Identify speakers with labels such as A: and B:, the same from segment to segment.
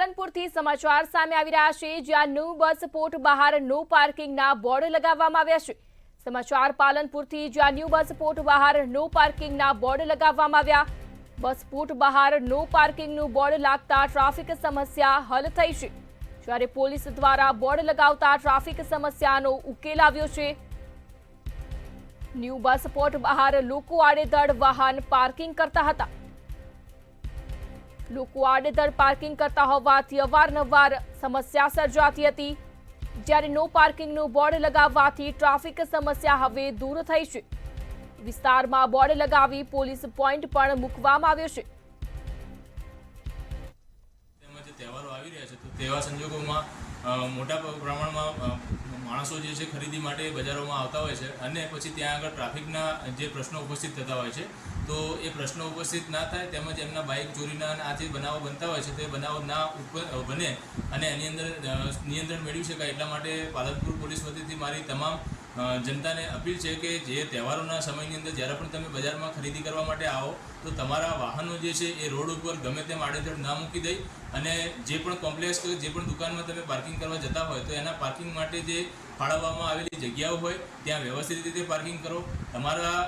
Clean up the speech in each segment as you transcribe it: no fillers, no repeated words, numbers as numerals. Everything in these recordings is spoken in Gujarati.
A: પાલનપુરથી સમાચાર સામે આવી રહ્યા છે, જ્યાં ન્યૂ બસ પોર્ટ બહાર નો પાર્કિંગના બોર્ડ લગાવવામાં આવ્યા છે। સમાચાર પાલનપુરથી, જ્યાં ન્યૂ બસ પોર્ટ બહાર નો પાર્કિંગના બોર્ડ લગાવવામાં આવ્યા। બસ પોર્ટ બહાર નો પાર્કિંગનું બોર્ડ લાગતા ટ્રાફિક સમસ્યા હલ થઈ છે, જ્યારે પોલીસ દ્વારા બોર્ડ લગાવતા ટ્રાફિક સમસ્યાનો ઉકેલ આવ્યો છે। ન્યૂ બસ પોર્ટ બહાર લોકો આડેધડ વાહન પાર્કિંગ કરતા હતા। લોકો આડેધડ પાર્કિંગ કરતા હોવાથી અવારનવાર સમસ્યા સર્જાતી હતી, જ્યારે નો પાર્કિંગનું બોર્ડ લગાવવાથી ટ્રાફિક સમસ્યા હવે દૂર થઈ છે। વિસ્તારમાં બોર્ડ લગાવી પોલીસ પોઈન્ટ પણ મૂકવામાં આવ્યો છે।
B: તેમજ તહેવારો આવી રહ્યા છે, તો તેવા સંજોગોમાં મોટા પ્રમાણમાં માણસો જે છે ખરીદી માટે બજારોમાં આવતા હોય છે, અને પછી ત્યાં આગળ ટ્રાફિકના જે પ્રશ્નો ઉપસ્થિત થતા હોય છે, તો એ પ્રશ્નો ઉપસ્થિત ના થાય, તેમજ એમના બાઇક ચોરીના અને આ જે બનાવો બનતા હોય છે તે બનાવો ના બને અને એની અંદર નિયંત્રણ મેળવી શકાય, એટલા માટે પાલનપુર પોલીસ વતીથી મારી તમામ જનતાને અપીલ છે કે જે તહેવારોના સમયની અંદર જ્યારે પણ તમે બજારમાં ખરીદી કરવા માટે આવો, તો તમારા વાહનો જે છે એ રોડ ઉપર ગમે તેમ આડેધડ ના મૂકી દઈ અને જે પણ કોમ્પ્લેક્સ કે જે પણ દુકાનમાં તમે પાર્કિંગ કરવા જતા હોય તો એના પાર્કિંગ માટે જે ફાળવવામાં આવેલી જગ્યાઓ હોય ત્યાં વ્યવસ્થિત રીતે પાર્કિંગ કરો। તમારા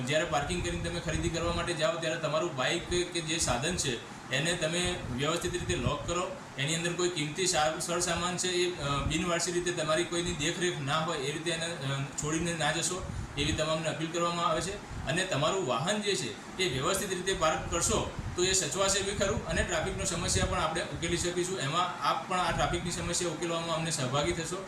B: જ્યારે પાર્કિંગ કરીને તમે ખરીદી કરવા માટે જાઓ ત્યારે તમારું બાઇક કે જે સાધન છે એને તમે વ્યવસ્થિત રીતે લોક કરો। એની અંદર કોઈ કિંમતી સરસામાન છે એ બિનવારસી રીતે તમારી કોઈની દેખરેખ ના હોય એ રીતે એને છોડીને ના જશો, એવી તમામને અપીલ કરવામાં આવે છે। અને તમારું વાહન જે છે એ વ્યવસ્થિત રીતે પાર્ક કરશો તો એ સચવાશે બી ખરું અને ટ્રાફિકની સમસ્યા પણ આપણે ઉકેલી શકીશું। એમાં આપ પણ આ ટ્રાફિકની સમસ્યા ઉકેલવામાં અમને સહભાગી થશો।